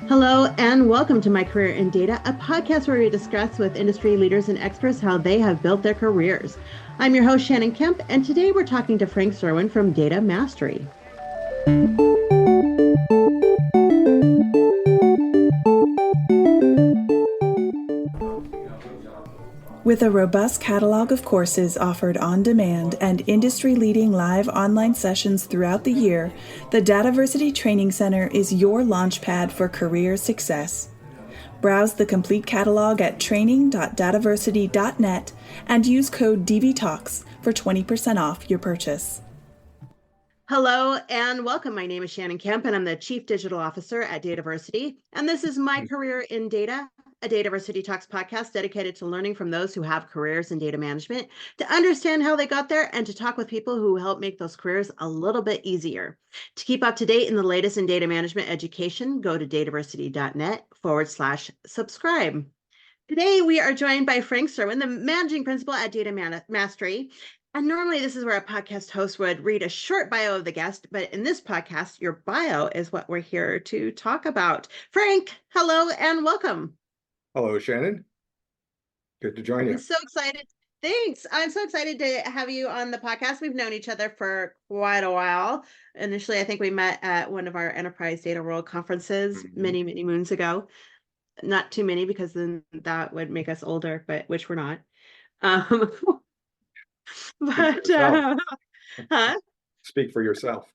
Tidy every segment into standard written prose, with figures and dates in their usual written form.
Hello and welcome to My Career in Data, a podcast where we discuss with industry leaders and experts how they have built their careers. I'm your host, Shannon Kemp, and today we're talking to Frank Cerwin from Data Mastery. With a robust catalog of courses offered on demand and industry-leading live online sessions throughout the year, the DATAVERSITY Training Center is your launchpad for career success. Browse the complete catalog at training.dataversity.net and use code DVTalks for 20% off your purchase. Hello and welcome. My name is Shannon Kemp and I'm the Chief Digital Officer at DATAVERSITY. And this is My Career in Data, a DATAVERSITY Talks podcast dedicated to learning from those who have careers in data management, to understand how they got there and to talk with people who help make those careers a little bit easier. To keep up to date in the latest in data management education, go to dataversity.net/subscribe. Today, we are joined by Frank Cerwin, the Managing Principal at Data Mastery. And normally this is where a podcast host would read a short bio of the guest, but in this podcast, your bio is what we're here to talk about. Frank, hello and welcome. Hello, Shannon. Good to join you. I'm so excited. Thanks. I'm so excited to have you on the podcast. We've known each other for quite a while. Initially, I think we met at one of our Enterprise Data World conferences many moons ago. Not too many, because then that would make us older, but which we're not. But huh? Speak for yourself.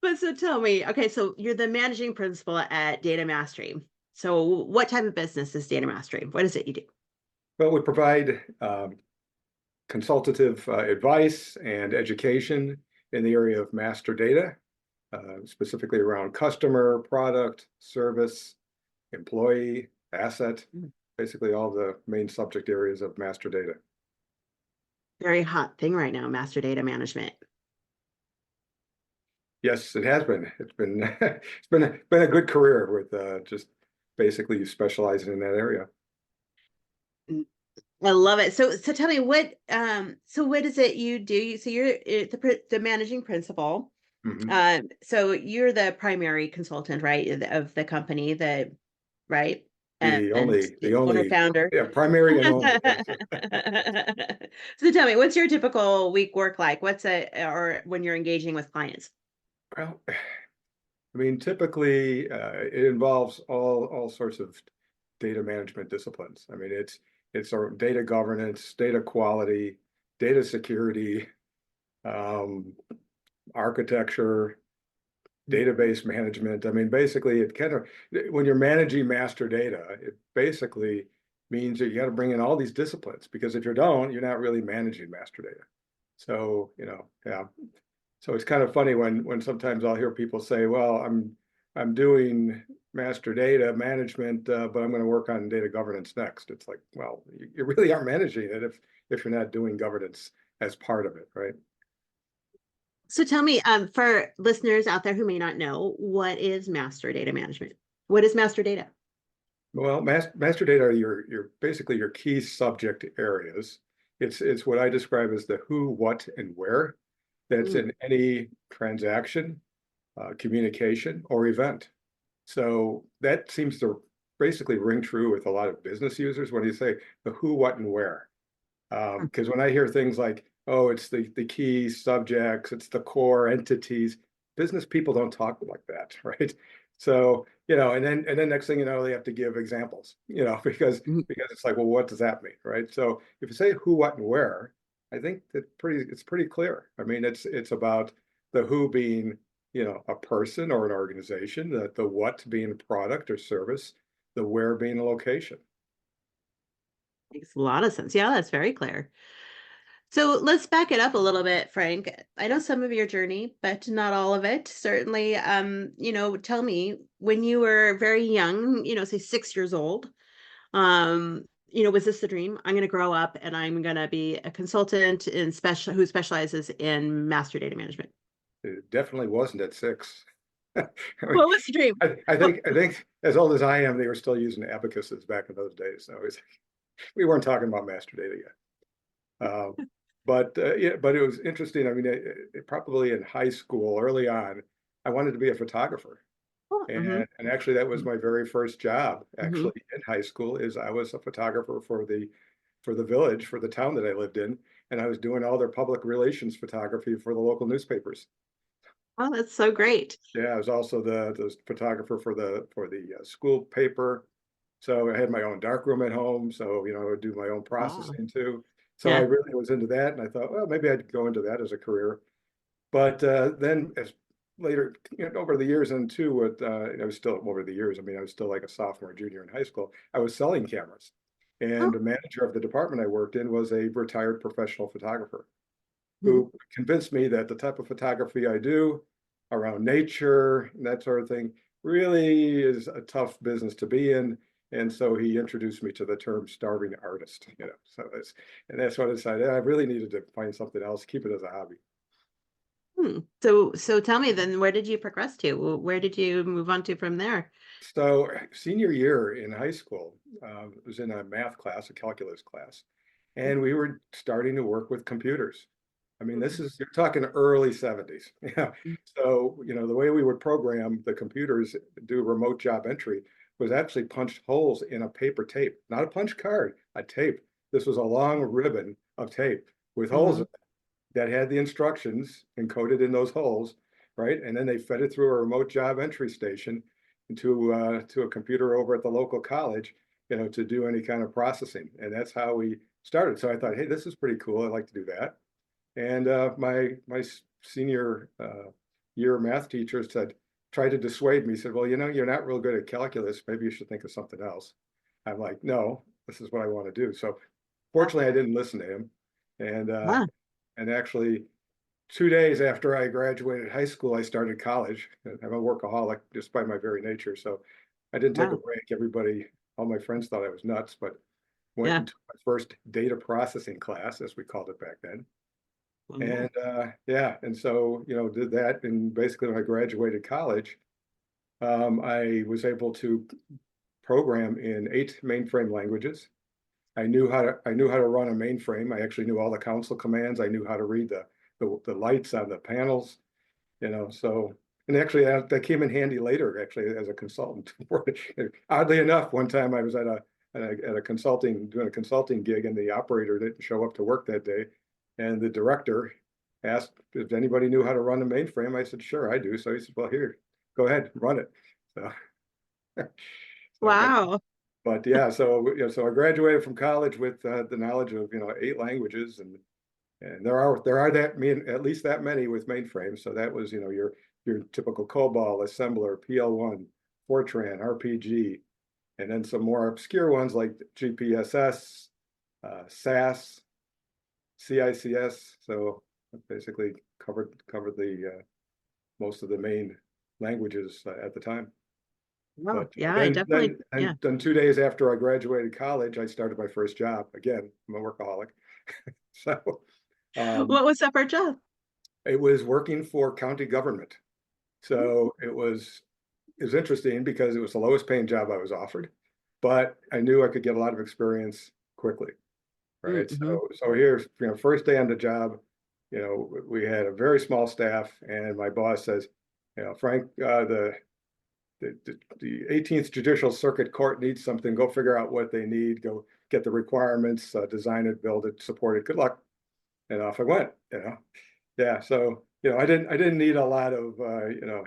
But so tell me, okay, so you're the managing principal at Data Mastery. So what type of business is Data Mastery? What is it you do? Well, we provide consultative advice and education in the area of master data, specifically around customer, product, service, employee, asset, basically all the main subject areas of master data. Very hot thing right now, master data management. Yes, it has been. It's been a good career with just basically specializing in that area. I love it. So tell me what is it you do? So you're the managing principal. So you're the primary consultant, right, of the company, right? The only owner founder. Yeah, primary and only. So tell me, what's your typical week work like? Or when you're engaging with clients? Well, I mean, typically it involves all sorts of data management disciplines. I mean, it's our data governance, data quality, data security, architecture, database management. I mean, basically, it kind of, when you're managing master data, it basically means that you got to bring in all these disciplines, because if you don't, you're not really managing master data. So, yeah. So it's kind of funny when sometimes I'll hear people say, well, I'm doing master data management, but I'm going to work on data governance next. It's like, well, you really aren't managing it if you're not doing governance as part of it, right? So tell me, for listeners out there who may not know, what is master data management? What is master data? Well, master data are your basically your key subject areas. It's what I describe as the who, what, and where. That's in any transaction, communication, or event. So that seems to basically ring true with a lot of business users when you say the who, what, and where. Because when I hear things like, oh, it's the key subjects, it's the core entities, business people don't talk like that, right? So, and then next thing you know, they have to give examples, because it's like, well, what does that mean, right? So if you say who, what, and where, I think it's pretty clear. I mean, it's about the who being, a person or an organization, the what being a product or service, the where being a location. Makes a lot of sense. Yeah, that's very clear. So let's back it up a little bit, Frank. I know some of your journey, but not all of it. Certainly, tell me, when you were very young, say 6 years old, was this the dream? I'm going to grow up and I'm going to be a consultant who specializes in master data management. It definitely wasn't at 6. I mean, what was the dream? I think as old as I am, they were still using abacuses back in those days. So we weren't talking about master data yet. But it was interesting. I mean, probably in high school, early on, I wanted to be a photographer. Oh, And actually that was my very first job hmm. actually in high school is I was a photographer for the village, for the town that I lived in, and I was doing all their public relations photography for the local newspapers. Oh, that's so great. Yeah, I was also the photographer for the school paper. So I had my own darkroom at home. So, I would do my own Wow. processing too. So I Yeah. really was into that. And I thought, well, maybe I'd go into that as a career. But then as later, over the years and too, I was still over the years. I mean, I was still like a sophomore, junior in high school. I was selling cameras. And Oh, the manager of the department I worked in was a retired professional photographer mhm. who convinced me that the type of photography I do around nature and that sort of thing really is a tough business to be in. And so he introduced me to the term starving artist, So that's what I decided. I really needed to find something else, keep it as a hobby. Hmm. So tell me then, where did you progress to? Where did you move on to from there? So senior year in high school, was in a math class, a calculus class, and we were starting to work with computers. I mean, you're talking early 70s. Yeah. So, the way we would program the computers, do remote job entry, was actually punched holes in a paper tape, not a punch card, a tape. This was a long ribbon of tape with holes Mm-hmm. in it that had the instructions encoded in those holes, right? And then they fed it through a remote job entry station to a computer over at the local college, to do any kind of processing. And that's how we started. So I thought, hey, this is pretty cool. I'd like to do that. And my senior year math teacher tried to dissuade me. Said, "Well, you're not real good at calculus. Maybe you should think of something else." I'm like, "No, this is what I want to do." So fortunately, I didn't listen to him. And Ah, actually, 2 days after I graduated high school, I started college. I'm a workaholic just by my very nature. So I didn't take a wow. break. All my friends thought I was nuts, but went Yeah. into my first data processing class, as we called it back then. Wow. And yeah, and so, did that. And basically, when I graduated college, I was able to program in 8 mainframe languages. I knew how to run a mainframe. I actually knew all the console commands. I knew how to read the lights on the panels, so. And actually, that came in handy later, actually, as a consultant. Oddly enough, one time I was at a doing a consulting gig, and the operator didn't show up to work that day. And the director asked if anybody knew how to run a mainframe. I said, sure, I do. So he said, well, here, go ahead, run it. So, so Wow. but yeah, so I graduated from college with the knowledge of 8 languages, and there are at least that many with mainframes. So that was your typical COBOL, assembler, PL1, Fortran, RPG, and then some more obscure ones like GPSS, SAS, CICS. So basically covered the most of the main languages at the time. Wow. But Yeah, I then definitely, then yeah. and then 2 days after I graduated college, I started my first job. Again, I'm a workaholic. So um, What was that for a job? it was working for county government. So it was interesting because it was the lowest paying job I was offered, but I knew I could get a lot of experience quickly. Right. Mm-hmm. So here's, first day on the job, we had a very small staff, and my boss says, Frank, the 18th Judicial Circuit Court needs something. Go figure out what they need. Go get the requirements, design it, build it, support it. Good luck. And off I went. Yeah. So I didn't need a lot of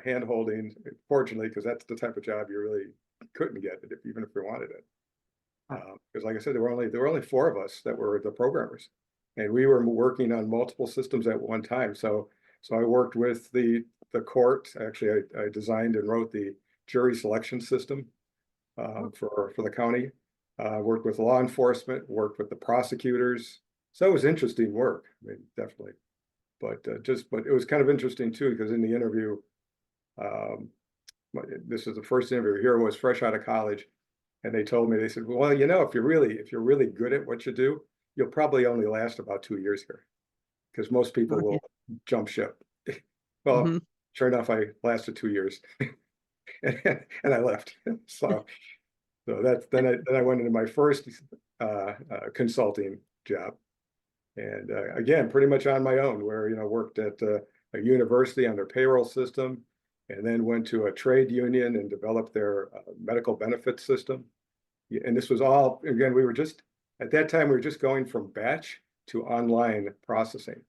hand holding, fortunately, because that's the type of job you really couldn't get it even if you wanted it. Because like I said, there were only 4 of us that were the programmers, and we were working on multiple systems at one time. So I worked with the court. Actually, I designed and wrote the jury selection system for the county. Worked with law enforcement, worked with the prosecutors. So it was interesting work. I mean, definitely. But it was kind of interesting too, because in the interview, um, this is the first interview. Here I was fresh out of college, and they told me, they said, well, if you're really good at what you do, you'll probably only last about 2 years here, because most people Okay. will jump ship. Well, Mm-hmm. sure enough, I lasted 2 years, and I left. So then I went into my first consulting job, and again, pretty much on my own, where worked at a university on their payroll system, and then went to a trade union and developed their medical benefits system. And this was all, again, we were just, at that time, we were just going from batch to online processing.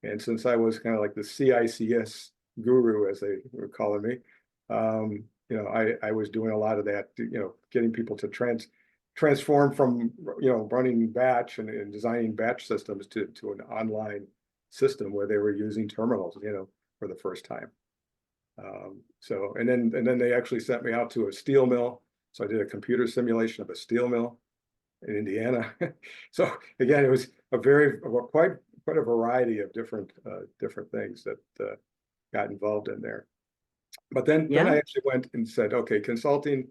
And since I was kind of like the CICS guru, as they were calling me, I was doing a lot of that, getting people to transform from, running batch and designing batch systems to an online system where they were using terminals, for the first time. And then they actually sent me out to a steel mill. So I did a computer simulation of a steel mill in Indiana. So again, it was quite a variety of different things that got involved in there. But then I actually went and said, okay, consulting,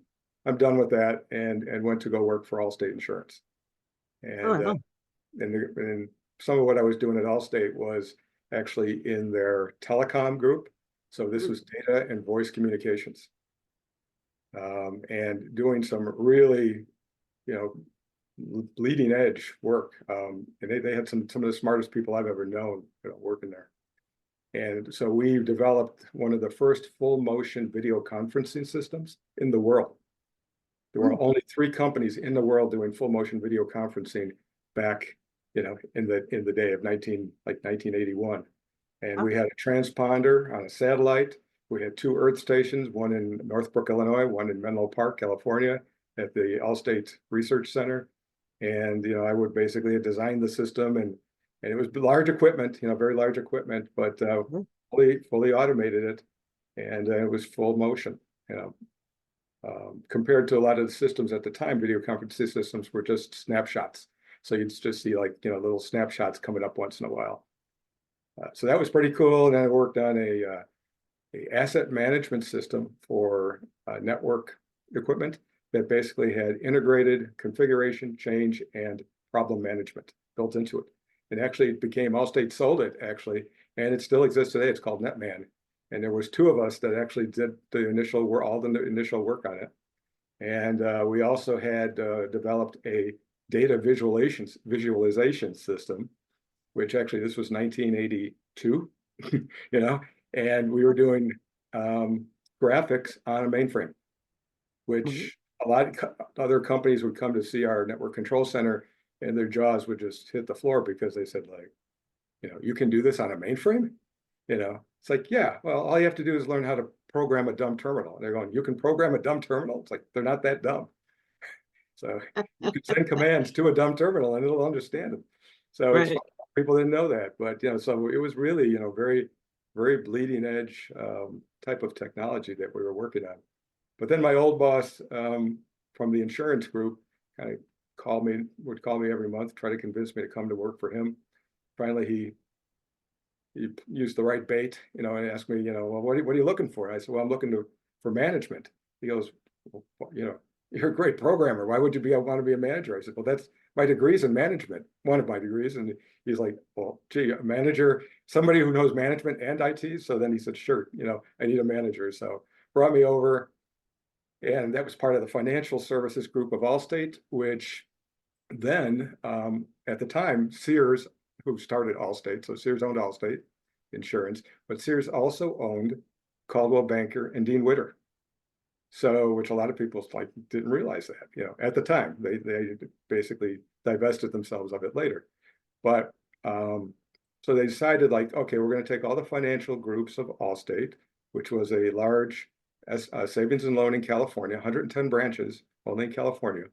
I'm done with that, and went to go work for Allstate Insurance. And and some of what I was doing at Allstate was actually in their telecom group. So this was data and voice communications, and doing some really, bleeding edge work. And they had some of the smartest people I've ever known, working there. And so we developed one of the first full motion video conferencing systems in the world. There were only 3 companies in the world doing full motion video conferencing back, in the day of 1981. And we had a transponder on a satellite. We had 2 Earth stations, one in Northbrook, Illinois, one in Menlo Park, California, at the Allstate Research Center. And I would basically design the system, and it was large equipment, very large equipment, but fully automated it, and it was full motion. Compared to a lot of the systems at the time, video conferencing systems were just snapshots. So you'd just see little snapshots coming up once in a while. So that was pretty cool. And then I worked on a asset management system for network equipment that basically had integrated configuration, change, and problem management built into it. And actually it became, Allstate sold it actually, and it still exists today. It's called Netman. And there was 2 of us that actually did all the initial work on it. And we also had developed a data visualization system, which actually this was 1982, and we were doing graphics on a mainframe, which a lot of other companies would come to see our network control center, and their jaws would just hit the floor because they said, you can do this on a mainframe? It's like, yeah, well, all you have to do is learn how to program a dumb terminal. And they're going, you can program a dumb terminal? It's like, they're not that dumb. So you can send commands to a dumb terminal and it'll understand them. So it's, people didn't know that, but so it was really, very, very bleeding edge type of technology that we were working on. But then my old boss from the insurance group kind of would call me every month, try to convince me to come to work for him. Finally, he used the right bait, and asked me, well, what are you looking for? I said, well, I'm looking for management. He goes, well, you're a great programmer. Why would you want to be a manager? I said, well, that's my degree's in management, one of my degrees. And he's like, well, gee, a manager, somebody who knows management and IT. So then he said, sure, I need a manager. So brought me over, and that was part of the financial services group of Allstate, which then at the time, Sears, who started Allstate, so Sears owned Allstate Insurance, but Sears also owned Coldwell Banker and Dean Witter. So, which a lot of people didn't realize that, at the time. They basically divested themselves of it later. But so they decided, okay, we're going to take all the financial groups of Allstate, which was a large savings and loan in California, 110 branches only in California,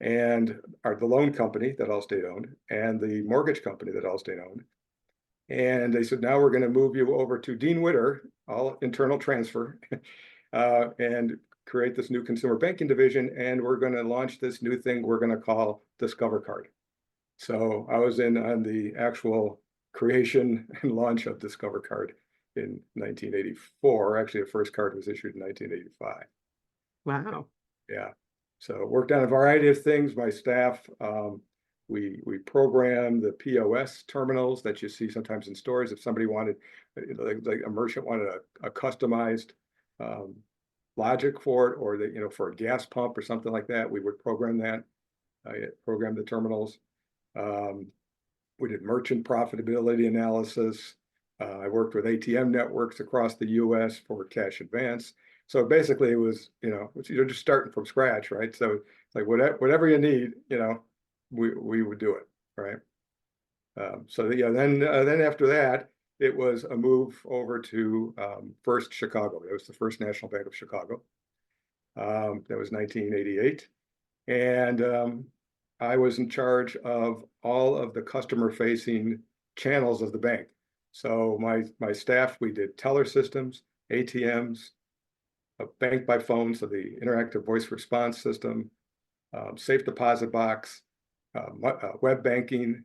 and the loan company that Allstate owned, and the mortgage company that Allstate owned. And they said, now we're going to move you over to Dean Witter, all internal transfer, and create this new consumer banking division. And we're going to launch this new thing we're going to call Discover Card. So I was in on the actual creation and launch of Discover Card in 1984. Actually, the first card was issued in 1985. Wow. Yeah. So worked on a variety of things. My staff, we programmed the POS terminals that you see sometimes in stores. If somebody wanted, like a merchant wanted a customized logic for it, or for a gas pump or something like that, we would program that. Program the terminals. We did merchant profitability analysis. I worked with ATM networks across the US for cash advance. So basically it was, you're just starting from scratch, right? So like whatever you need, we would do it, right? So yeah, then after that, it was a move over to First Chicago. It was the First National Bank of Chicago. That was 1988. And I was in charge of all of the customer-facing channels of the bank. So my staff, we did teller systems, ATMs, a bank by phone, so the interactive voice response system, safe deposit box, web banking,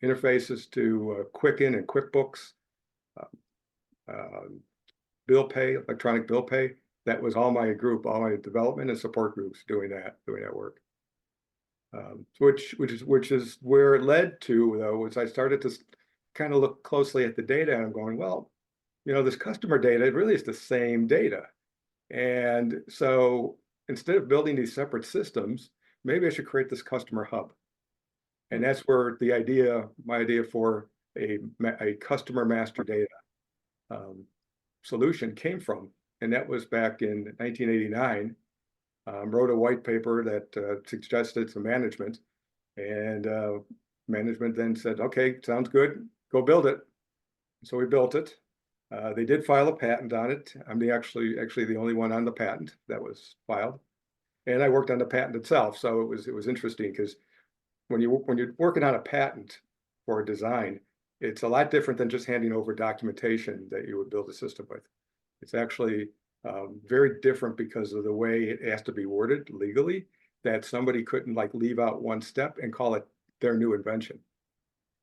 interfaces to Quicken and QuickBooks, bill pay, electronic bill pay. That was all my group, all my development and support groups doing that work. Which is where it led to, though, was I started to kind of look closely at the data, and I'm going, well, this customer data, it really is the same data. And so instead of building these separate systems, maybe I should create this customer hub. And that's where my idea for a customer master data solution came from. And that was back in 1989. Wrote a white paper that suggested some management, and management then said, okay, sounds good, go build it. So we built it. They did file a patent on it. I'm actually the only one on the patent that was filed, and I worked on the patent itself. So it was interesting because when you're working on a patent for a design, it's a lot different than just handing over documentation that you would build a system with. It's actually very different because of the way it has to be worded legally, that somebody couldn't like leave out one step and call it their new invention.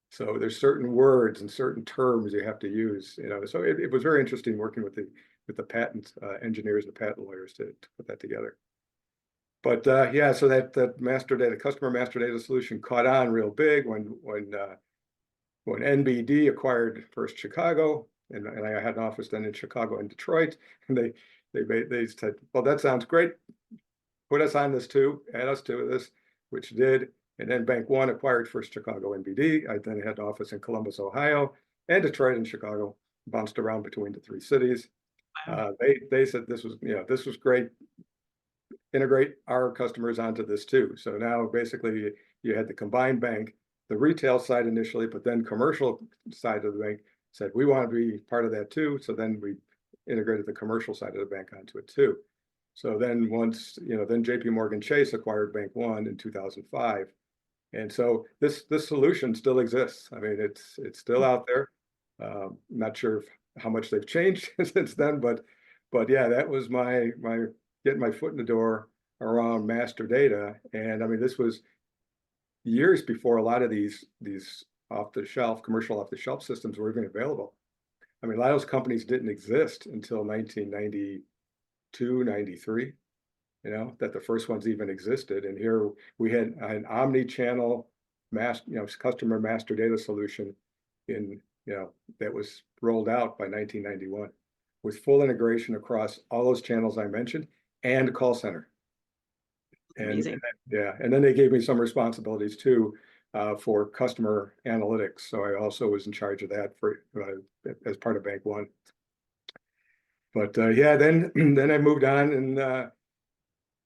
So there's certain words and certain terms you have to use, So it was very interesting working with the patent engineers and the patent lawyers to put that together. But yeah, so that master data, customer master data solution caught on real big when NBD acquired First Chicago, and I had an office then in Chicago and Detroit, and they said, well, that sounds great. Put us on this too, add us to this, which did. And then Bank One acquired First Chicago NBD. I then had an office in Columbus, Ohio, and Detroit and Chicago, bounced around between the three cities. Wow. They said this was great. Integrate our customers onto this too. So now basically you had the combined bank, the retail side initially, but then commercial side of the bank said, we want to be part of that too. So then we integrated the commercial side of the bank onto it too. So then then JP Morgan Chase acquired Bank One in 2005. And so this solution still exists. I mean, it's still out there. Not sure how much they've changed since then, but yeah, that was my getting my foot in the door around master data. And I mean, this was years before a lot of these commercial off the shelf systems were even available. I mean, a lot of those companies didn't exist until 1992, 93, that the first ones even existed. And here we had an omni-channel customer master data solution that was rolled out by 1991 with full integration across all those channels I mentioned and call center. Amazing. And then they gave me some responsibilities too for customer analytics. So I also was in charge of that as part of Bank One. But yeah, then I moved on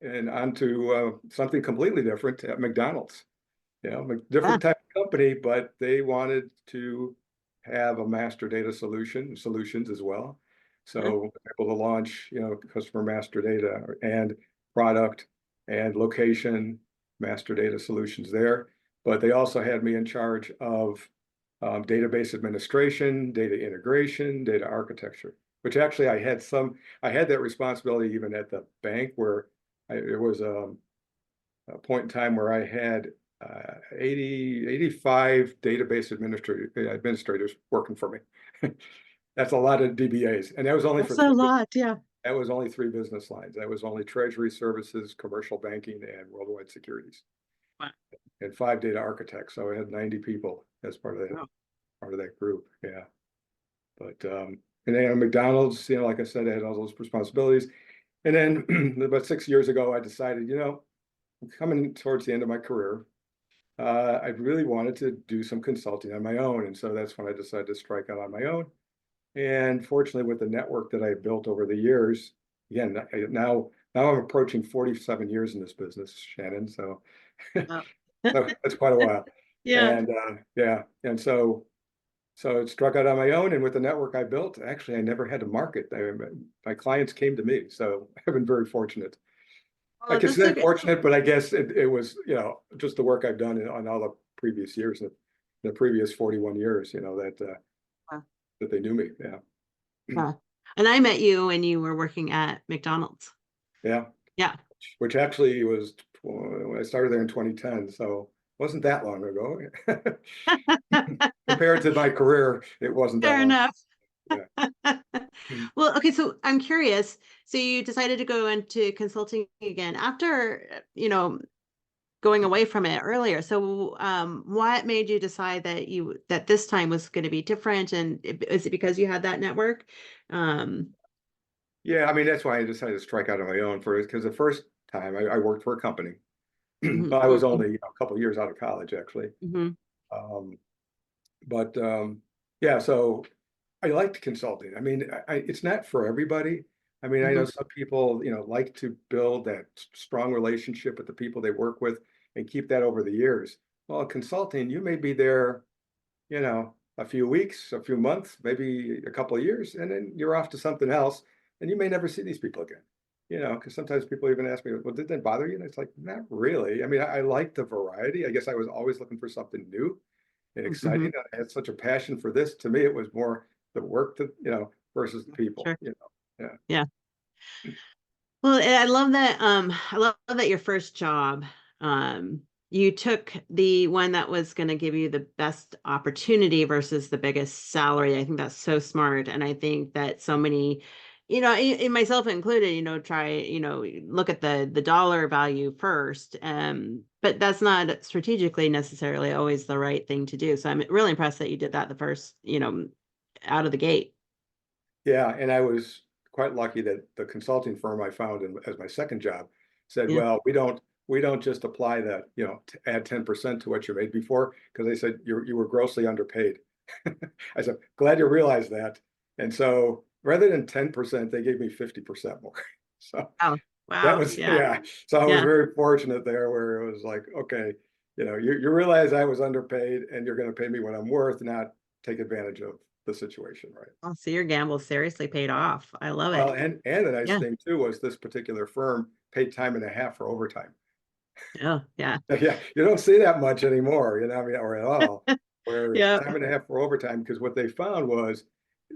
and onto something completely different at McDonald's. Different type of company, but they wanted to have a master data solutions as well. So able to launch, customer master data and product and location master data solutions there. But they also had me in charge of database administration, data integration, data architecture, which actually I had that responsibility even at the bank where there was a point in time where I had 85 database administrators working for me. That's a lot of DBAs. And that was only That's a lot, yeah. That was only 3 business lines. That was only treasury services, commercial banking, and worldwide securities. Wow. And 5 data architects. So I had 90 people as part of that group. Yeah. But and then at McDonald's, like I said, I had all those responsibilities. And then about 6 years ago, I decided, I'm coming towards the end of my career. I really wanted to do some consulting on my own. And so that's when I decided to strike out on my own. And fortunately, with the network that I built over the years, again, now I'm approaching 47 years in this business, Shannon. So, Wow. so that's quite a while. Yeah. And yeah, and so it struck out on my own. And with the network I built, actually, I never had to market. My clients came to me. So I've been very fortunate. I Well, can this say took fortunate, but I guess it was, just the work I've done on all the previous years, the previous 41 years, that they knew me. Yeah. yeah. And I met you when you were working at McDonald's. Yeah. Yeah. Which actually was when I started there in 2010. So it wasn't that long ago. Compared to my career, it wasn't that Fair long. enough. Yeah. Mhm. Well, okay, so I'm curious. So you decided to go into consulting again after, going away from it earlier. So, what made you decide that this time was going to be different? And is it because you had that network? Um, Yeah, I mean, that's why I decided to strike out on my own for it, because the first time I worked for a company. mhm, Well, I was mhm, only a couple of years out of college, actually. mhm, Um, but yeah, so I liked consulting. I mean, it's not for everybody. I mean, I know mhm, some people, like to build that strong relationship with the people they work with and keep that over the years. Well, consulting, you may be there, a few weeks, a few months, maybe a couple of years, and then you're off to something else, and you may never see these people again. Because sometimes people even ask me, well, did that bother you? And it's like, not really. I mean, I like the variety. I guess I was always looking for something new and mhm. exciting. I had such a passion for this. To me, it was more the work versus the people, Sure. Yeah. Yeah. Well, and I love that. I love that your first job, you took the one that was going to give you the best opportunity versus the biggest salary. I think that's so smart, and I think that so many, in myself included, look at the dollar value first. But that's not strategically necessarily always the right thing to do. So I'm really impressed that you did that the first, out of the gate. Yeah, and I was quite lucky that the consulting firm I found as my second job said, Yeah. well, we don't just apply that, to add 10% to what you made before, because they said you were grossly underpaid. I said, glad you realized that. And so rather than 10%, they gave me 50% more. So Oh, that wow. was, Yeah. yeah. So I was Yeah. very fortunate there, where it was like, okay, you realize I was underpaid and you're going to pay me what I'm worth, not take advantage of the situation, right? Oh, so your gamble seriously paid off. I love Well, it. and the nice Yeah. thing too was this particular firm paid time and a half for overtime. Oh, yeah. Yeah, you don't see that much anymore, I mean, or at all, where Yeah. time and a half for overtime, because what they found was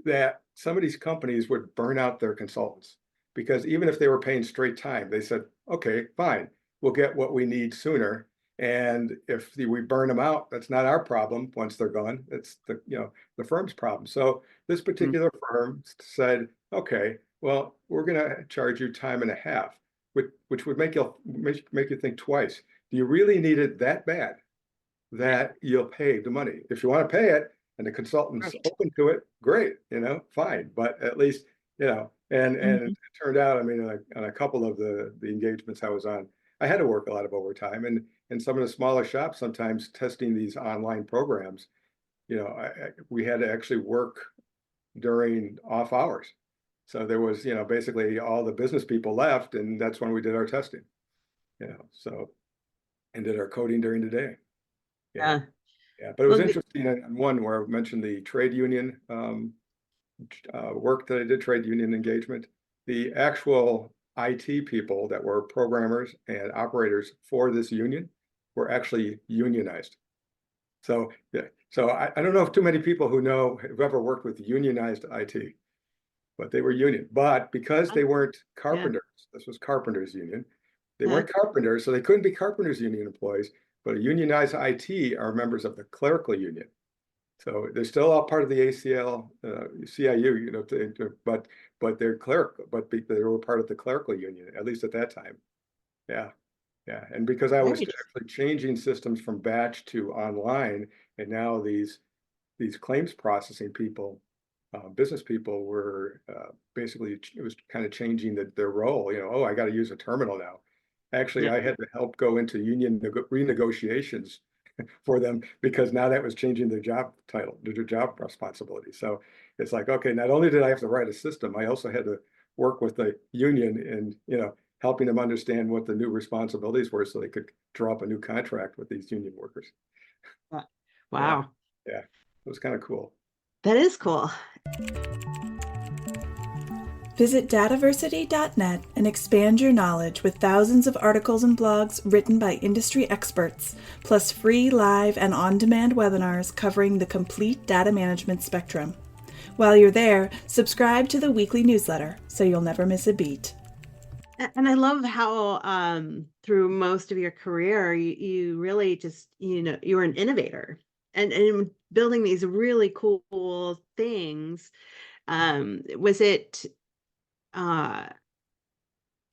that some of these companies would burn out their consultants, because even if they were paying straight time, they said, okay, fine, we'll get what we need sooner. And if we burn them out, that's not our problem once they're gone. It's the firm's problem. So this Mm, particular firm said, okay, well, we're going to charge you time and a half, which would make you think twice. Do you really need it that bad that you'll pay the money? If you want to pay it and the consultant's right. open to it, great, fine. But at least, and Mhm. it turned out, I mean, on a couple of the engagements I was on, I had to work a lot of overtime, and some of the smaller shops sometimes testing these online programs, we had to actually work during off hours. So there was, basically all the business people left, and that's when we did our testing, so and did our coding during the day. Yeah. Yeah. Yeah. But it was Well, interesting in one where I mentioned the trade union work that I did, trade union engagement. The actual IT people that were programmers and operators for this union were actually unionized. So yeah. So I don't know if too many people who've ever worked with unionized IT, but they were union. But because they weren't yeah. carpenters, this was carpenters union. They Yeah. weren't carpenters, so they couldn't be carpenters union employees. But unionized IT are members of the clerical union, so they're still all part of the ACL, CIU, but they're clerical, but they were part of the clerical union, at least at that time. Yeah, yeah, and because I Very was interesting. actually changing systems from batch to online, and now these claims processing people, business people were basically, it was kind of changing their role. Oh, I got to use a terminal now. Actually, Yeah. I had to help go into union renegotiations for them, because now that was changing their job title, their job responsibility. So it's like, okay, not only did I have to write a system, I also had to work with the union and, helping them understand what the new responsibilities were so they could draw up a new contract with these union workers. Yeah, Wow. yeah, it was kind of cool. That is cool. Visit dataversity.net and expand your knowledge with thousands of articles and blogs written by industry experts, plus free live and on-demand webinars covering the complete data management spectrum. While you're there, subscribe to the weekly newsletter so you'll never miss a beat. And I love how through most of your career, you really just, you were an innovator and building these really cool things. Was it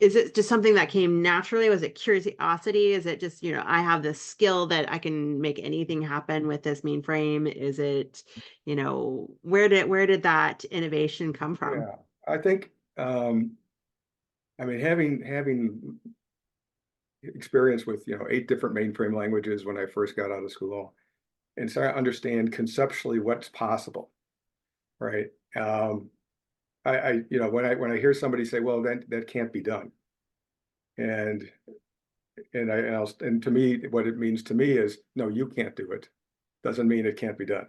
is it just something that came naturally? Was it curiosity? Is it just, I have this skill that I can make anything happen with this mainframe? Is it, where did that innovation come from? Yeah, I think, I mean, having experience with, 8 different mainframe languages when I first got out of school, and so I understand conceptually what's possible, right? When I hear somebody say, well, that can't be done. And to me, what it means to me is, no, you can't do it. Doesn't mean it can't be done,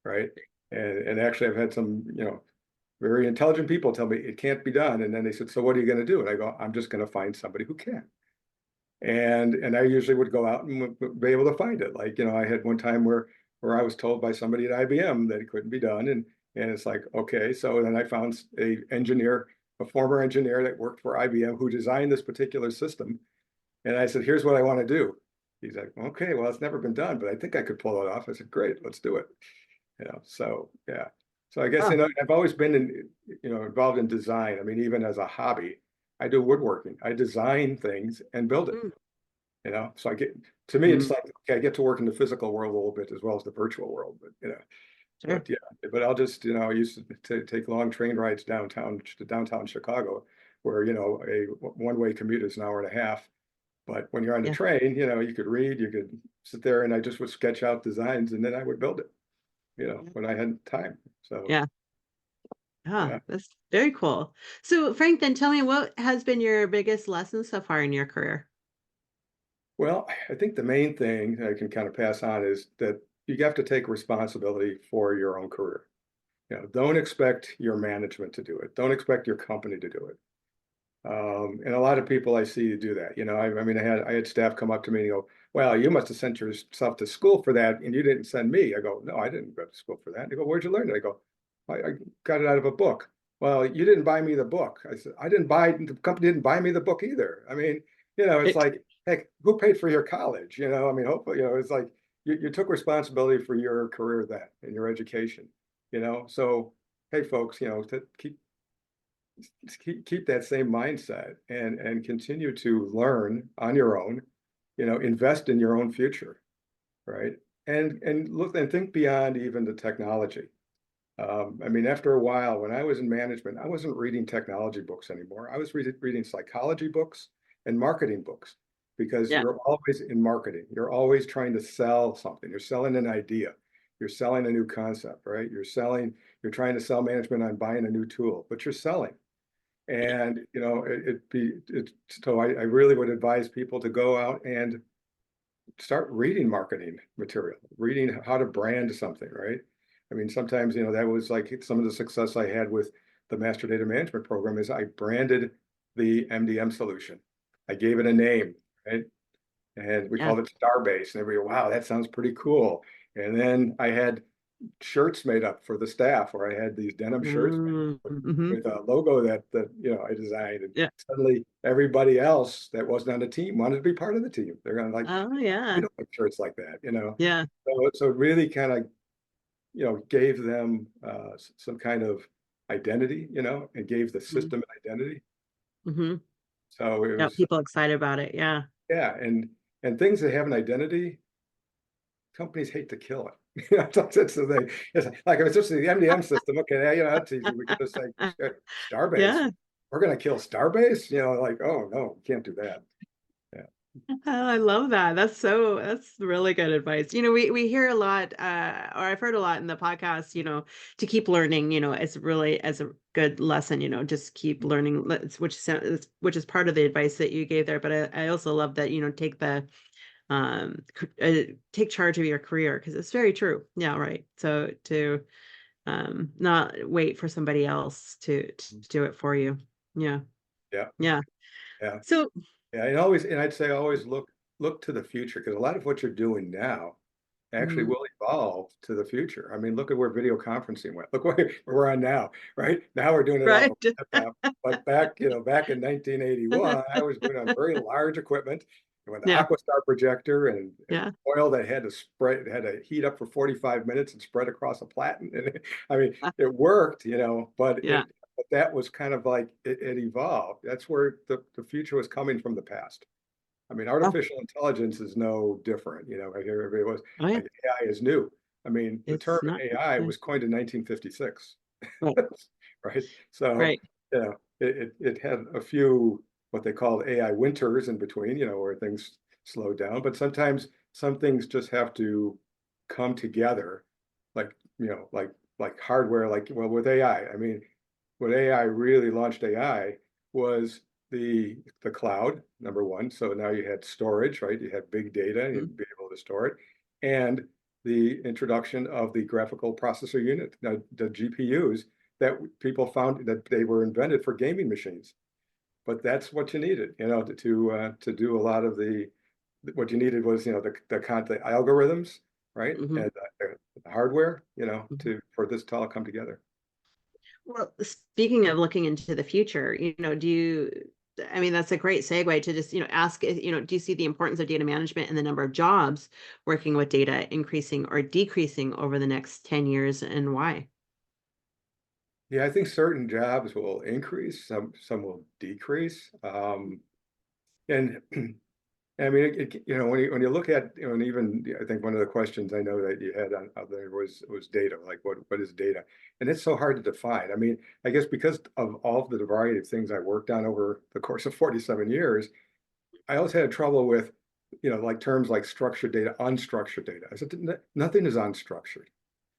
right? And actually I've had some, very intelligent people tell me it can't be done. And then they said, so what are you going to do? And I go, I'm just going to find somebody who can. And I usually would go out and be able to find it. Like, I had one time where I was told by somebody at IBM that it couldn't be done. And it's like, okay. So then I found a former engineer that worked for IBM who designed this particular system. And I said, here's what I want to do. He's like, okay, well, it's never been done, but I think I could pull it off. I said, great, let's do it. So yeah. So I guess, Oh, I've always been involved in design. I mean, even as a hobby, I do woodworking. I design things and build it. mm, So to me, it's mm, like, okay, I get to work in the physical world a little bit as well as the virtual world, sure. yeah, but I'll just, I used to take long train rides downtown to downtown Chicago, where, a one-way commute is an hour and a half. But when you're on the Yeah. train, you could read, you could sit there, and I just would sketch out designs and then I would build it, when I had time. So, Yeah. Ah, yeah. that's very cool. So Frank, then tell me, what has been your biggest lesson so far in your career? Well, I think the main thing I can kind of pass on is that you have to take responsibility for your own career. Don't expect your management to do it. Don't expect your company to do it. And a lot of people I see do that. I mean, I had staff come up to me and go, "Well, you must have sent yourself to school for that, and you didn't send me." I go, "No, I didn't go to school for that." They go, "Where'd you learn it?" I go, I got it out of a book." "Well, you didn't buy me the book." I said, "I didn't buy the company didn't buy me the book either." I mean, it's It, like, heck, who paid for your college? I mean, hopefully, it's like you took responsibility for your career then and your education. So hey, folks, to keep that same mindset and continue to learn on your own, invest in your own future, right? And look and think beyond even the technology. I mean, after a while, when I was in management, I wasn't reading technology books anymore. I was reading psychology books and marketing books, because yeah. you're always in marketing. You're always trying to sell something. You're selling an idea. You're selling a new concept, right? You're trying to sell management on buying a new tool, but you're selling. And so I really would advise people to go out and start reading marketing material, reading how to brand something, right? I mean, sometimes, that was like some of the success I had with the master data management program is I branded the MDM solution. I gave it a name, right? And we Yeah. called it Starbase, and everybody, wow, that sounds pretty cool. And then I had shirts made up for the staff, where I had these denim shirts Mm-hmm. with a logo that I designed, and Yeah. suddenly everybody else that wasn't on the team wanted to be part of the team. They're gonna like, Oh we yeah. don't like shirts like that. Yeah. So it really kind of gave them some kind of identity, and gave the Mm-hmm. system an identity. Mm-hmm. So it Yeah. was, People excited about it. Yeah. yeah, and things that have an identity, companies hate to kill it. That's the thing. It's like, if it's just the MDM system, okay, that's easy. We could just say Starbase. Yeah. We're going to kill Starbase. Like, oh no, we can't do that. Yeah. I love that. That's really good advice. We hear a lot, or I've heard a lot in the podcast, to keep learning, it's really as a good lesson, just keep learning, which is part of the advice that you gave there. But I also love that, take charge of your career because it's very true. Yeah, right. So to not wait for somebody else to do it for you. Yeah. Yeah, Yeah. yeah. So, Yeah, and I'd say always look to the future because a lot of what you're doing now actually mhm, will evolve to the future. I mean, look at where video conferencing went. Look where we're on now, right? Now we're doing it off right. of a laptop. But back in 1981, I was doing it on very large equipment with the Yeah. Aquastar projector and Yeah. oil that had to heat up for 45 minutes and spread across a platen. And I mean, it worked, but Yeah. that was kind of like it evolved. That's where the future was coming from the past. I mean, Oh, artificial intelligence is no different. I hear everybody was oh yeah. like AI is new. I mean, the term It's not. AI Yeah. was coined in 1956, Right. right? So, Right. it had a few what they called AI winters in between, where things slowed down. But sometimes some things just have to come together, like like hardware, like well with AI. I mean, when AI really launched AI was the cloud, number one. So now you had storage, right? You had big data, and Mhm. you'd be able to store it, and the introduction of the graphical processor unit, the GPUs that people found that they were invented for gaming machines. But that's what you needed, to do a lot of what you needed was the algorithms, right, Mhm. and the hardware, Mhm. to for this to all come together. Well, speaking of looking into the future, I mean, that's a great segue to just, ask, do you see the importance of data management and the number of jobs working with data increasing or decreasing over the next 10 years and why? Yeah, I think certain jobs will increase, some will decrease. And I mean, when you look at, and even I think one of the questions I know that you had on out there was data, like what is data? And it's so hard to define. I mean, I guess because of all of the variety of things I worked on over the course of 47 years, I always had trouble with, like terms like structured data, unstructured data. I said, Nothing is unstructured.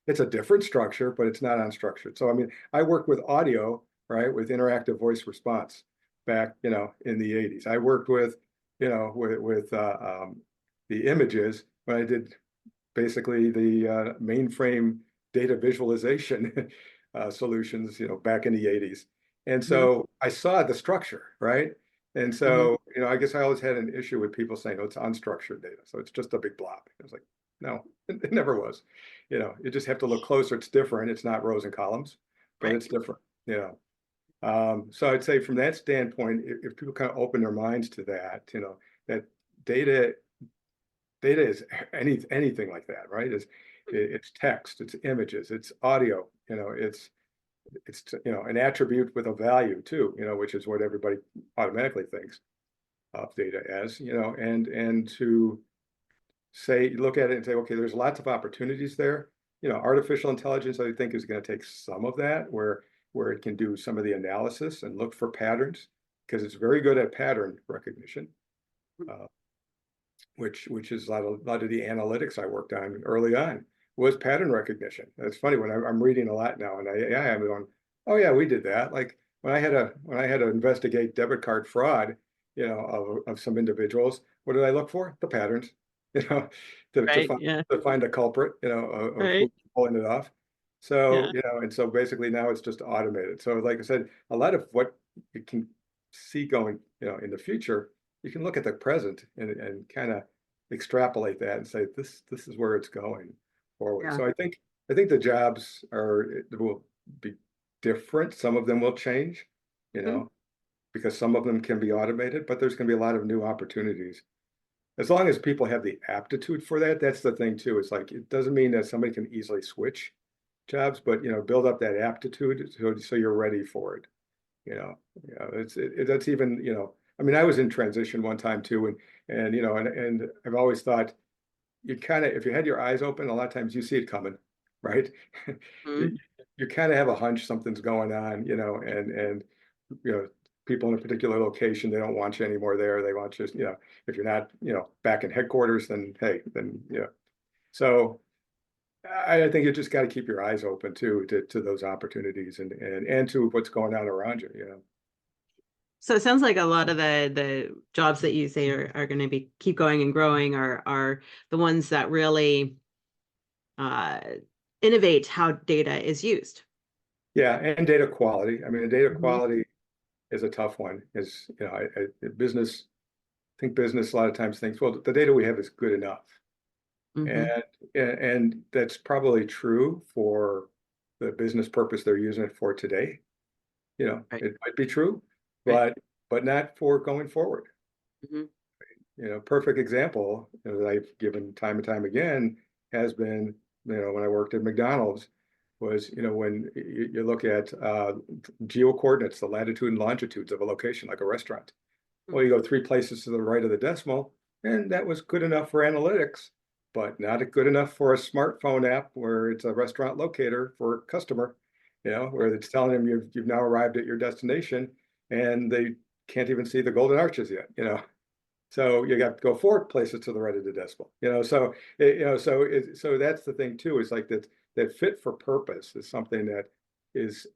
It's a different structure, but it's not unstructured." So, I mean, I worked with audio, right, with interactive voice response back, in the 80s. I worked with, the images when I did basically the mainframe data visualization solutions, back in the 80s. And Mhm. so I saw the structure, right? And Mhm. so, I guess I always had an issue with people saying, "Oh, it's unstructured data. So it's just a big blob." I was like, no, it never was. You just have to look closer. It's different. It's not rows and columns, but Right. it's different, So I'd say from that standpoint, if people kind of open their minds to that, that data data is anything like that, right? It's text, it's images, it's audio, it's an attribute with a value too, which is what everybody automatically thinks of data as, and to say look at it and say, okay, there's lots of opportunities there. Artificial intelligence, I think, is going to take some of that where it can do some of the analysis and look for patterns because it's very good at pattern recognition. Uh, which is a lot of the analytics I worked on early on was pattern recognition. It's funny when I'm reading a lot now, and I'm going, oh yeah, we did that. Like when I had to investigate debit card fraud, of some individuals, what did I look for? The patterns, you know, to to Right. find Yeah. to find a culprit, of who's Right. pulling it off. So, Yeah. and so basically now it's just automated. So like I said, a lot of what you can see going, in the future, you can look at the present and kind of extrapolate that and say this is where it's going forward. Yeah. So I think the jobs will be different. Some of them will change, you Mhm. know, because some of them can be automated, but there's going to be a lot of new opportunities. As long as people have the aptitude for that, that's the thing too. It's like it doesn't mean that somebody can easily switch jobs, but build up that aptitude so you're ready for it. You know, that's even, I mean, I was in transition one time too, and I've always thought you kind of, if you had your eyes open, a lot of times you see it coming, right? You, Mhm. you kind of have a hunch something's going on, and you know, people in a particular location, they don't want you anymore there. They want you, if you're not, back in headquarters, then hey, then So I think you just got to keep your eyes open too to those opportunities and to what's going on around you. So it sounds like a lot of the jobs that you say are going to be keep going and growing are the ones that really uh, innovate how data is used. Yeah, and data quality. I mean, data Hmm. quality is a tough one. Is business. I think business a lot of times thinks, well, the data we have is good enough, Hmm. and and that's probably true for the business purpose they're using it for today. Right. It might be true, Right. but not for going forward. Hmm. Perfect example that I've given time and time again has been, when I worked at McDonald's was, when you look at geo coordinates, the latitude and longitudes of a location like a restaurant. Well, you go three places to the right of the decimal, and that was good enough for analytics, but not good enough for a smartphone app where it's a restaurant locator for a customer, where it's telling them you've now arrived at your destination and they can't even see the golden arches yet. So you got to go four places to the right of the decimal, so that's the thing too, is like that fit for purpose is something that is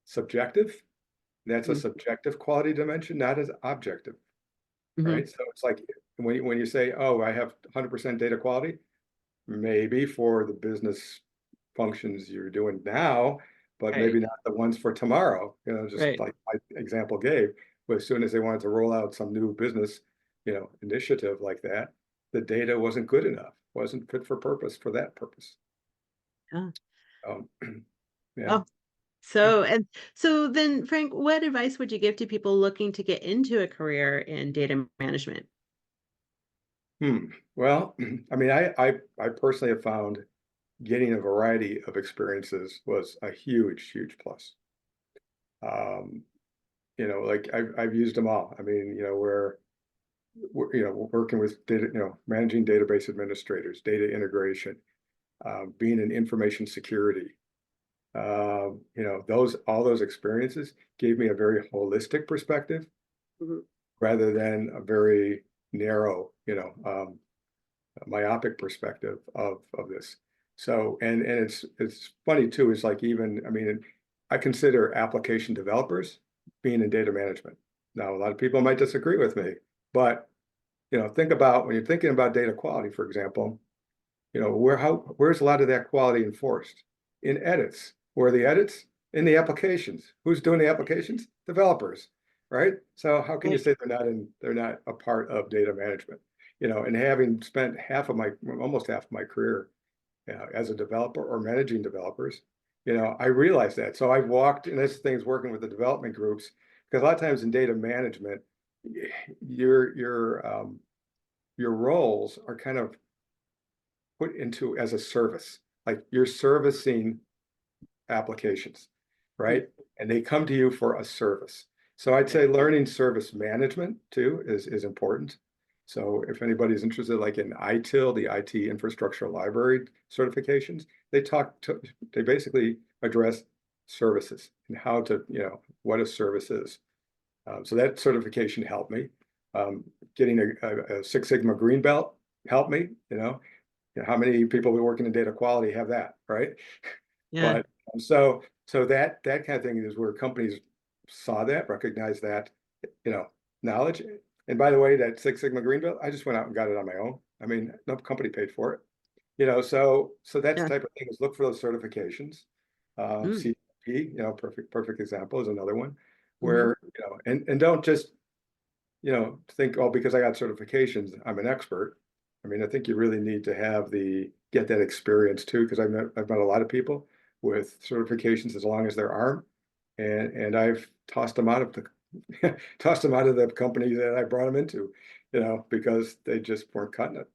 subjective. That's a subjective quality dimension, not as objective, Hmm. right? So it's like when you say, oh, I have 100% data quality, maybe for the business functions you're doing now, but Right. maybe not the ones for tomorrow, just Right. like my example gave. But as soon as they wanted to roll out some new business, initiative like that, the data wasn't good enough, wasn't fit for purpose for that purpose. Yeah. Um, yeah. Oh, so then, Frank, what advice would you give to people looking to get into a career in data management? Well, I mean, I personally have found getting a variety of experiences was a huge, huge plus. Um, like I've used them all. I mean, where working with data, managing database administrators, data integration, being in information security. Those all those experiences gave me a very holistic perspective Mhm. rather than a very narrow, myopic perspective of this. So and it's funny too, is like, even I mean, I consider application developers being in data management. Now, a lot of people might disagree with me, but think about when you're thinking about data quality, for example, where's a lot of that quality enforced? In edits. Where are the edits? In the applications. Who's doing the applications? Developers, right? So how can you Right. say they're not a part of data management? And having spent almost half of my career as a developer or managing developers, I realized that. So I've walked, and this thing's working with the development groups, because a lot of times in data management, your roles are kind of put into as a service. Like you're servicing applications, Mhm. right? And they come to you for a service. So I'd Right. say learning service management too is important. So if anybody's interested, like in ITIL, the IT Infrastructure Library certifications, they basically address services and how to, what a service is. So that certification helped me. Getting a Six Sigma green belt helped me. How many people we working in data quality have that, right? Yeah. But so that kind of thing is where companies saw that, recognized that, you know, knowledge. And by the way, that Six Sigma green belt, I just went out and got it on my own. I mean, no company paid for it. So that's the Yeah. type of thing, is look for those certifications. Mm. CP, perfect example is another one Hmm. where, and don't just, think, oh, because I got certifications, I'm an expert. I mean, I think you really need to get that experience too, because I've met a lot of people with certifications as long as their arm, and I've tossed them out of tossed them out of the company that I brought them into, because they just weren't cutting it.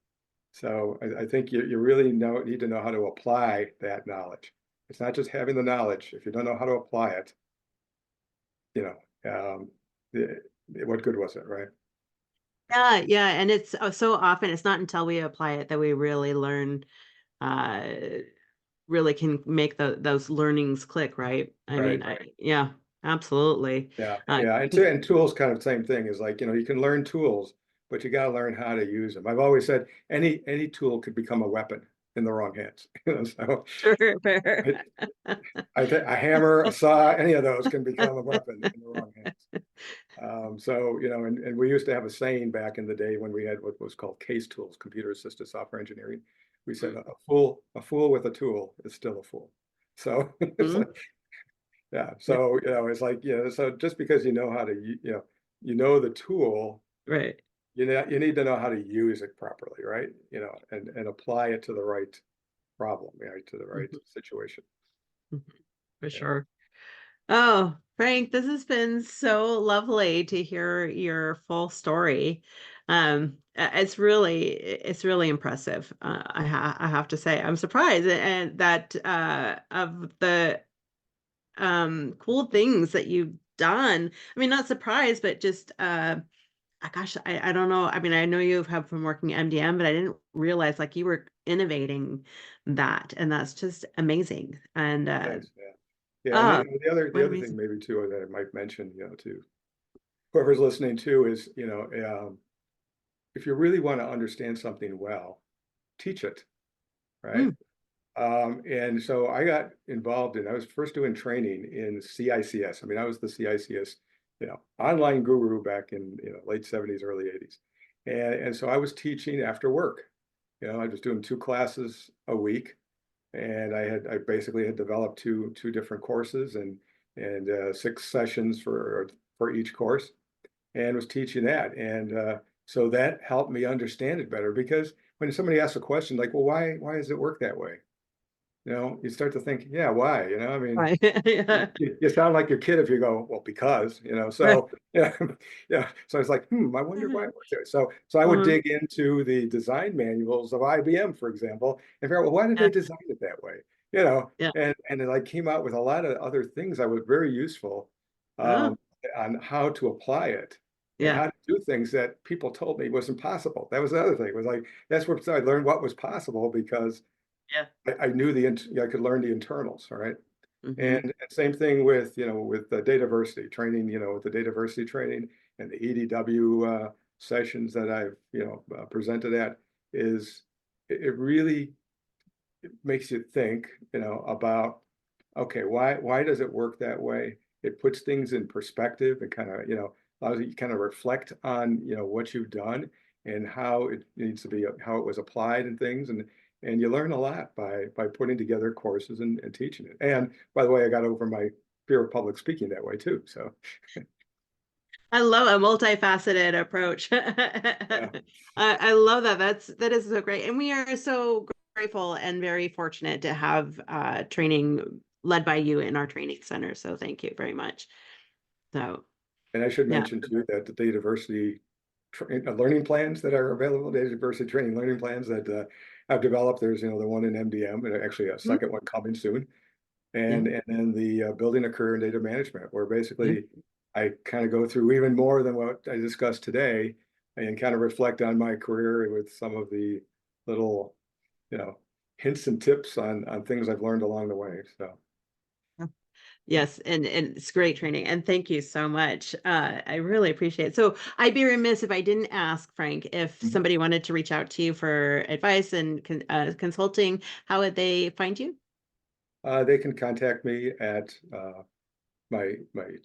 So I think you really need to know how to apply that knowledge. It's not just having the knowledge. If you don't know how to apply it, you know, um, what good was it, right? Yeah, yeah, and it's so often it's not until we apply it that we really learn, uh, really can make those learnings click, right? I mean, Right. yeah, Absolutely. Yeah, Uh, yeah, and tools kind of same thing is like, you can learn tools, but you got to learn how to use them. I've always said any tool could become a weapon in the wrong hands. So sure, fair. I, I think a hammer, a saw, any of those can become a weapon in the wrong hands. So, and we used to have a saying back in the day when we had what was called case tools, computer assisted software engineering. We said a fool with a tool is still a fool. So it's Mhm. like, yeah. So, it's like, so just because you know how to, the tool, Right. you need to know how to use it properly, right? And apply it to the right problem, right? To the right Mhm. situation. Mhm. For Yeah. sure. Oh, Frank, this has been so lovely to hear your full story. It's really impressive. I have to say, I'm surprised and that of the cool things that you've done. I mean, not surprised, but just gosh, I don't know. I mean, I know you have been working MDM, but I didn't realize like you were innovating that, and that's just amazing. And Thanks. Yeah. Yeah. And oh, the what other thing amazing. maybe too that I might mention, to whoever's listening too is, if you really want to understand something well, teach it, right? Mm, And so I got involved I was first doing training in CICS. I mean, I was the CICS, online guru back in, late 70s, early 80s. And so I was teaching after work. I was doing 2 classes a week, and I basically had developed two different courses and 6 sessions for each course, and was teaching that. And so that helped me understand it better, because when somebody asks a question like, well, why does it work that way? You start to think, yeah, why? I mean, right. Yeah. you sound like your kid if you go, well, because, Right. so yeah, yeah. So I was like, I wonder why it works there. So I would Uh-huh. dig into the design manuals of IBM, for example, and figure out, well, why did Yeah. they design it that way? You know, Yeah. and it like came out with a lot of other things that was very useful, Oh, um, on how to apply it and yeah. how to do things that people told me was impossible. That was the other thing. It was like, that's where I learned what was possible, because Yeah. I knew I could learn the internals, all right? Hmm. And same thing with, with the DATAVERSITY training, with the DATAVERSITY training and the EDW sessions that I've, presented at, is it really makes you think, about, okay, why does it work that way? It puts things in perspective and kind of, allows you to kind of reflect on, what you've done and how it needs to be, how it was applied and things. And you learn a lot by putting together courses and teaching it. And by the way, I got over my fear of public speaking that way too. So I love a multifaceted approach. yeah. I love that. That is so great. And we are so grateful and very fortunate to have training led by you in our training center. So thank you very much. So And I should yeah. mention too that the DATAVERSITY learning plans that are available, DATAVERSITY training learning plans that I've developed. There's, the one in MDM, and actually a Mhm. second one coming soon. Yeah. And then the building a career in data management, where Yeah. basically I kind of go through even more than what I discussed today, and kind of reflect on my career with some of the little, you know, hints and tips on things I've learned along the way. So Yes, and it's great training. And thank you so much. I really appreciate it. So I'd be remiss if I didn't ask, Frank, if mhm. somebody wanted to reach out to you for advice and consulting, how would they find you? They can contact me at my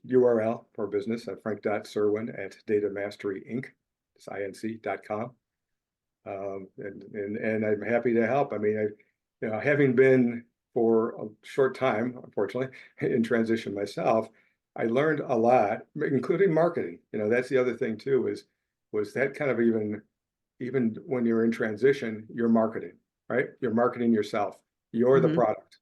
URL for business at frank.cerwin at datamasteryinc, it's inc.com. And I'm happy to help. I mean, having been for a short time, unfortunately, in transition myself, I learned a lot, including marketing. That's the other thing too, was that kind of even when you're in transition, you're marketing, right? You're marketing yourself. You're the Hmm. product.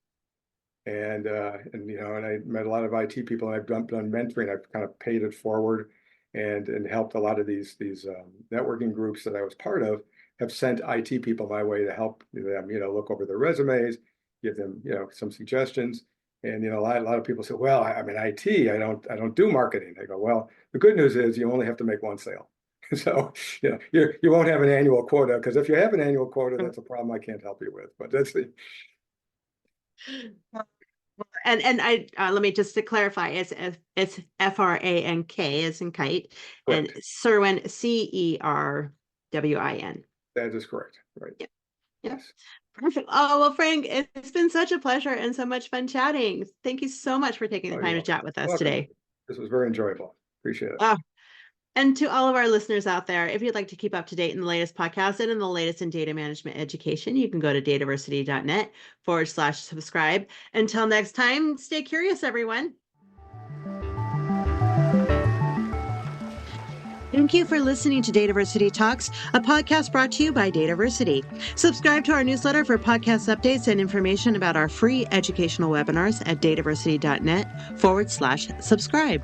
And I met a lot of IT people, and I've done mentoring. I've kind of paid it forward and helped a lot of these networking groups that I was part of, have sent IT people my way to help them, look over their resumes, give them, some suggestions. And a lot of people say, well, I'm in IT, I don't do marketing. I go, well, the good news is you only have to make one sale. So, you won't have an annual quota, because if you have an annual quota, that's a problem I can't help you with. But that's the And I let me just to clarify, it's Frank as in kite, and Correct. Cerwin Cerwin. That is correct. Right. Yep. Yep. Yes. Perfect. Oh, well, Frank, it's been such a pleasure and so much fun chatting. Thank you so much for taking the Oh, you're time to welcome. chat with us Welcome. today. This was very enjoyable. Appreciate it. Oh, and to all of our listeners out there, if you'd like to keep up to date in the latest podcast and in the latest in data management education, you can go to dataversity.net/subscribe. Until next time, stay curious, everyone. Thank you for listening to DATAVERSITY Talks, a podcast brought to you by DATAVERSITY. Subscribe to our newsletter for podcast updates and information about our free educational webinars at dataversity.net/subscribe.